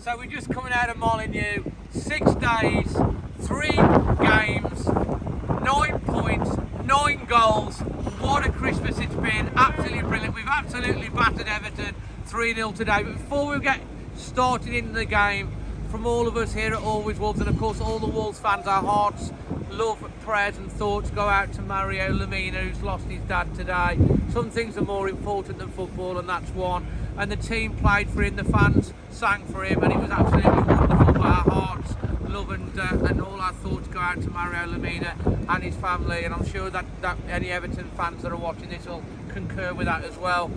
So we're just coming out of Molinuex, 6 days, 3 games, 9 points, 9 goals. What a Christmas it's been, absolutely brilliant. We've absolutely battered Everton 3-0 today. But before we get started in the game, from all of us here at Always Wolves, and of course all the Wolves fans, our hearts, love, prayers and thoughts go out to Mario Lemina, who's lost his dad today. Some things are more important than football, and that's one. And the team played for him, the fans sang for him, and it was absolutely wonderful. But our hearts, love and all our thoughts go out to Mario Lemina and his family, and I'm sure that any Everton fans that are watching this will concur with that as well.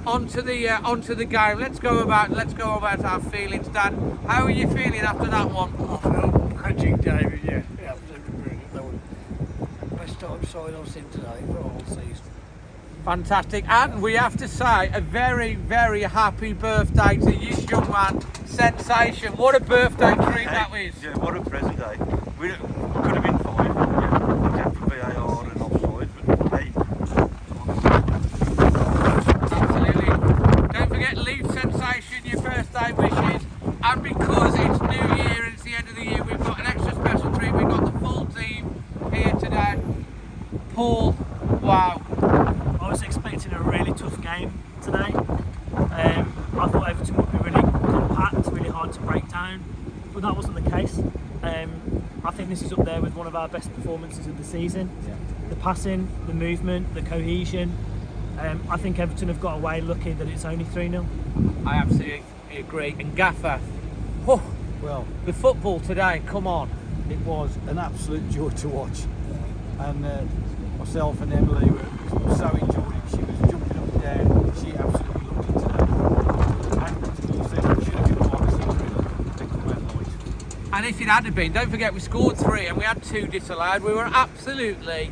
Onto the game. Let's go about our feelings, Dan. How are you feeling after that one? I felt magic, David. Yeah, absolutely brilliant. That was the best time side I've seen today for a whole season. Fantastic, and we have to say a very, very happy birthday to this young man, Sensation. What a birthday treat that was. Yeah, what a present day. We could have been 5, yeah, except for VAR and offside, but hey. Absolutely. Don't forget, leave Sensation your birthday wishes, and because it's New Year and it's the end of the year, we've got an extra special treat. We've got the full team here today. Paul, wow. I was expecting a really tough game today. I thought Everton would be really compact, really hard to break down, but that wasn't the case. I think this is up there with one of our best performances of the season. Yeah. The passing, the movement, the cohesion. I think Everton have got away lucky that it's only 3-0. I absolutely agree. And Gaffer, oh, well, the football today, come on. it was an absolute joy to watch. And myself and Emily were so enjoying it. She was jumping up and down. She absolutely loved it today. And the thing should have been 5-6 they come out light. And if it had been, don't forget we scored 3 and we had 2 disallowed. We were absolutely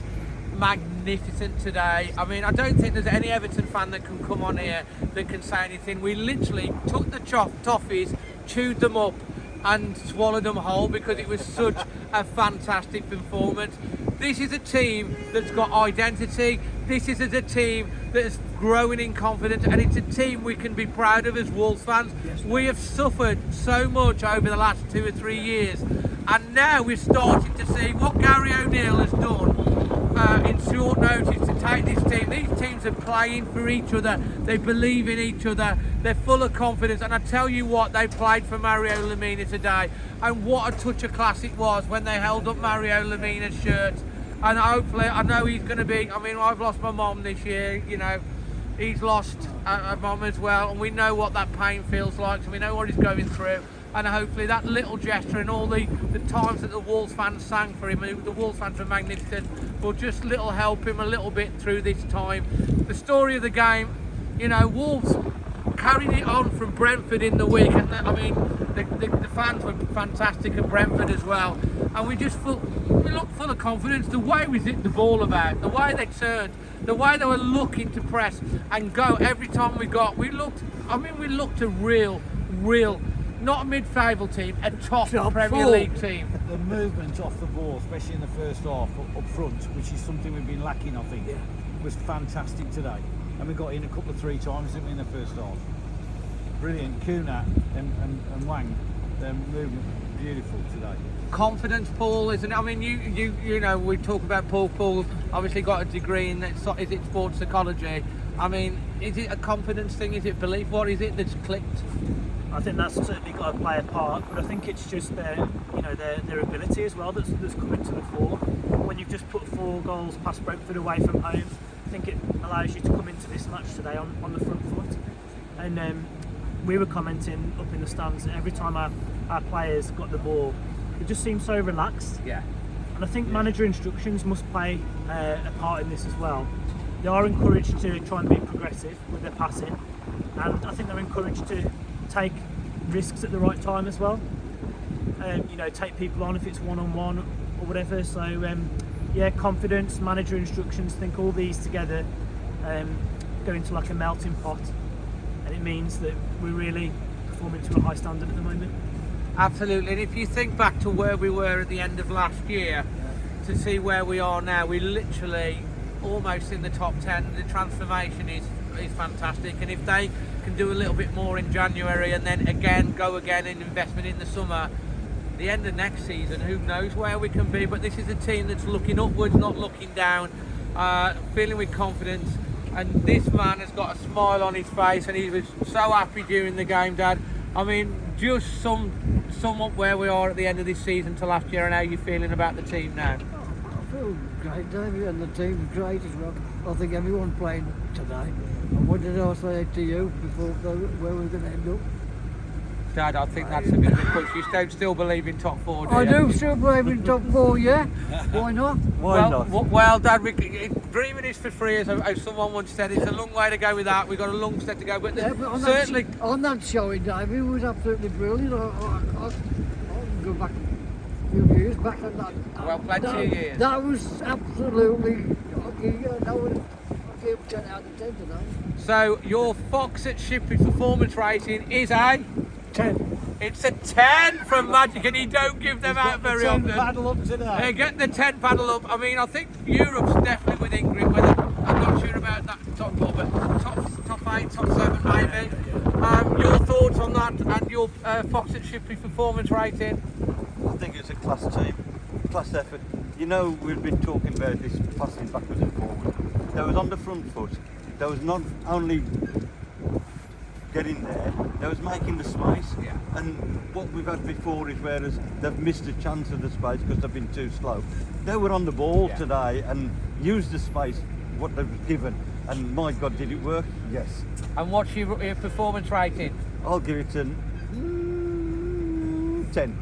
magnificent today. I mean, I don't think there's any Everton fan that can come on here that can say anything. We literally took the toffees, chewed them up and swallowed them whole because it was such a fantastic performance. This is a team that's got identity. This is a team that is growing in confidence, and it's a team we can be proud of as Wolves fans. Yes, we have suffered so much over the last 2 or 3 years, and now we're starting to see what Gary O'Neill has done in short notice to take this team. These teams are playing for each other. They believe in each other. They're full of confidence, and I tell you what, they played for Mario Lemina today, and what a touch of class it was when they held up Mario Lemina's shirt. And hopefully, I know he's going to be, I mean, I've lost my mum this year, you know, he's lost a mum as well, and we know what that pain feels like, so we know what he's going through. And hopefully that little gesture and all the times that the Wolves fans sang for him, the Wolves fans were magnificent, will just help him a little bit through this time. The story of the game, you know, Wolves carried it on from Brentford in the week, and I mean, the fans were fantastic at Brentford as well, and we looked full of confidence. The way we hit the ball about, the way they turned, the way they were looking to press and go every time we looked a real, not a mid-table team, a top Premier League team. The movement off the ball, especially in the first half up front, which is something we've been lacking, I think, was fantastic today. And we got in a couple of 3 times, didn't we, in the first half? Brilliant. Kuna and Wang, their movement, beautiful today. Confidence, Paul, isn't it? I mean, you know, we talk about Paul obviously got a degree in is it sports psychology. I mean, is it a confidence thing? Is it belief? What is it that's clicked? I think that's certainly got to play a part, but I think it's just their ability as well that's coming to the fore. When you've just put 4 goals past Brentford away from home, I think it allows you to come into this match today on the front foot. And we were commenting up in the stands that every time our players got the ball, it just seemed so relaxed. Yeah. And I think manager instructions must play a part in this as well. They are encouraged to try and be progressive with their passing, and I think they're encouraged to take risks at the right time as well. You know, take people on if it's one-on-one or whatever. So yeah, confidence, manager instructions, I think all these together go into like a melting pot, and it means that we're really performing to a high standard at the moment. Absolutely, and if you think back to where we were at the end of last year, to see where we are now, we're literally almost in the top 10. The transformation is fantastic, and if they can do a little bit more in January, and then again go again in investment in the summer. The end of next season, who knows where we can be, but this is a team that's looking upwards, not looking down, feeling with confidence, and this man has got a smile on his face, and he was so happy during the game, Dad. I mean, just sum up where we are at the end of this season to last year, and how you're feeling about the team now. I feel great, David, and the team's great as well. I think everyone playing today. And what did I say to you before where we're going to end up? Dad, I think that's a bit of a push. You don't still believe in top four, do you? I do still believe in top four, yeah. Why not? Why not? Well, Dad, dreaming is for free, as someone once said. It's a long way to go with that. We've got a long step to go, but, Yeah, but on certainly. on that showing, David, it was absolutely brilliant. I can go back a few years back on that. Well played, 2 years. That was absolutely. I gave 10 out of 10 today. So your Fox at Shipley performance rating is a 10. It's a 10 from Magic, and he don't give them out very often. Paddle up today. Get the 10 paddle up. I mean, I think Europe's definitely within grip. Whether I'm not sure about that top four, but top 8, top 7 maybe. Your thoughts on that and your Fox at Shipley performance rating? I think it's a class team, class effort. You know, we've been talking about this passing backwards and forwards. There was on the front foot. There was not only getting there, there was making the space. Yeah. And what we've had before is whereas they've missed a chance of the space because they've been too slow. They were on the ball today and used the space what they were given. And my God, did it work? Yes. And what's your performance rating? I'll give it a 10.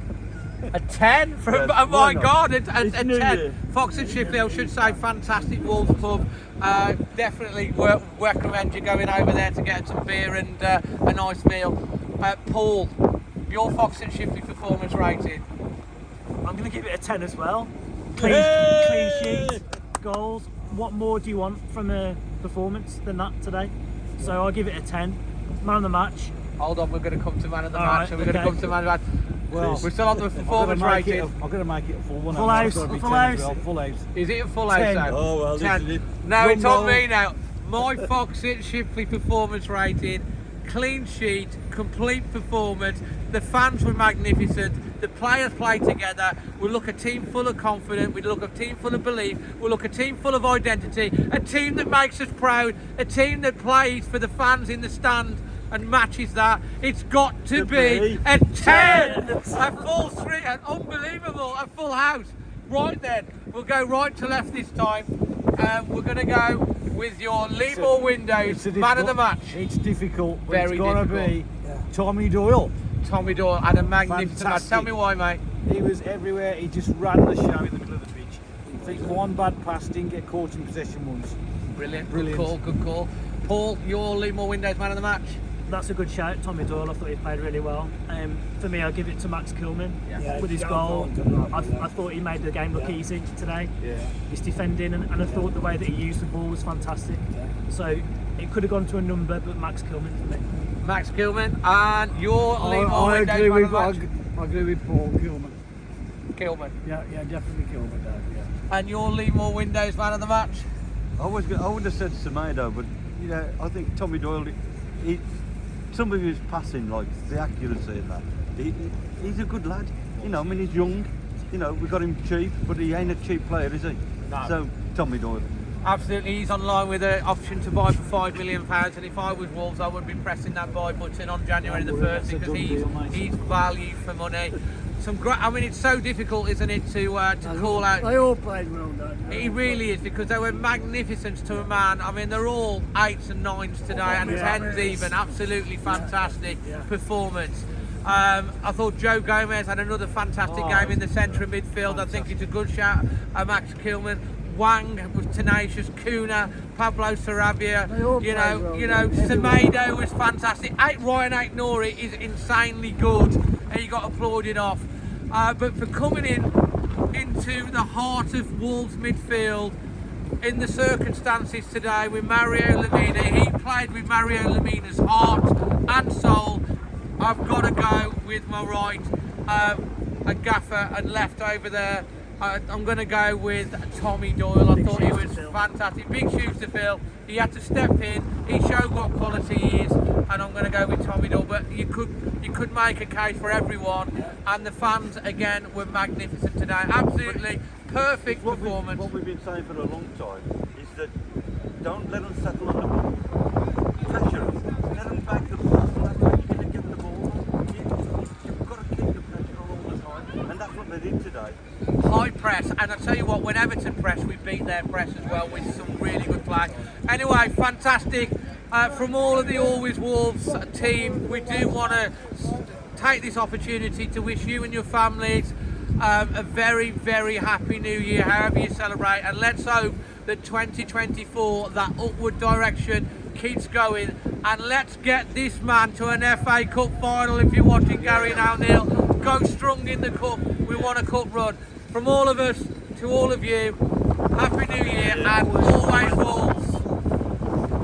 A 10 from, Yes, oh my why not? God, a It's 10. New Year. Fox and Shipley, I should say, fantastic Wolves pub. Definitely recommend you going over there to get some beer and a nice meal. Paul, your Fox and Shipley performance rating? I'm going to give it a 10 as well. Clean sheets, goals. What more do you want from a performance than that today? So I'll give it a 10. Man of the match. Hold on, we're going to come to man of the All match, right, and we're going to okay. come to man of the match. Well, We're still on the performance rating. I'm going to make it a full one. Full It's house, gotta be full 10 as house. well, full house. Is it a full 10. house? Oh, well, this 10. is it. No, it's Drum on me roll. now. My Fox at Shipley performance rating, clean sheet, complete performance. The fans were magnificent. The players played together. We look a team full of confidence. We look a team full of belief. We look a team full of identity. A team that makes us proud. A team that plays for the fans in the stand and matches that. It's got to be a 10. A full three, an unbelievable, a full house. Right then, we'll go right to left this time. We're going to go with your LEAMORE Windows It's a man of the difficult- match. It's difficult, but Very it's got to be Tommy Doyle. Tommy Doyle had a magnificent match. Fantastic. Tell me why, mate. He was everywhere. He just ran the show in the middle of the pitch. I think one bad pass, didn't get caught in possession once. Brilliant. Brilliant. Good call. Paul, your LEAMORE Windows man of the match. That's a good shout. Tommy Doyle, I thought he played really well. For me, I'll give it to Max Kilman Yeah, with his yeah, goal. good. I thought he made the game look easy today. Yeah. His defending and I thought the way that he used the ball was fantastic. So it could have gone to a number, but Max Kilman for me. Max Kilman, and your LEAMORE I Windows agree man of with the match. I agree with Paul Gilman. Kilman. Yeah, definitely Gilman, Dave. Yeah. And your LEAMORE Windows man of the match. I would have said Semedo, but you know, I think Tommy Doyle, some of his passing, like the accuracy and that, he's a good lad. You know, I mean, he's young. You know, we got him cheap, but he ain't a cheap player, is he? No. So Tommy Doyle. Absolutely, he's online with an option to buy for £5 million, and if I was Wolves, I would be pressing that buy button on January the 1st That's a because done deal, mate. he's value for money. Some great. I mean, it's so difficult, isn't it, to call out. They all played well, don't they? He really is, because they were magnificent to a man. I mean, they're all 8s and 9s today, and 10s even. Absolutely fantastic performance. I thought Joe Gomez had another fantastic game in the centre of midfield. I think it's a good shout. Max Kilman. Wang was tenacious. Kuna, Pablo Sarabia. They all played well, Semedo was fantastic. Ryan Aitnori is insanely good, and he got applauded off. But for coming into the heart of Wolves midfield in the circumstances today with Mario Lemina, he played with Mario Lemina's heart and soul. I've got to go with my right, a gaffer, and left over there. I'm going to go with Tommy Doyle. I Big thought he shoes to was fill. fantastic. Big shoes to fill. He had to step in. He showed what quality he is, and I'm going to go with Tommy Doyle. But you could make a case for everyone, and the fans again were magnificent today. Absolutely perfect performance. What we've been saying for a long time is that don't let them settle on the ball. Pressure them. Let them back the ball. That's how you're going to get the ball. You've got to keep the pressure on all the time, and that's what they did today. High press, and I tell you what, when Everton press, we beat their press as well with some really good play. Anyway, fantastic. From all of the Always Wolves team, we do want to take this opportunity to wish you and your families a very, very happy new year, however you celebrate, and let's hope that 2024, that upward direction keeps going, and let's get this man to an FA Cup final. If you're watching Gary and O'Neill, go strong in the cup. We want a cup run. From all of us to all of you, happy new year, and always Wolves.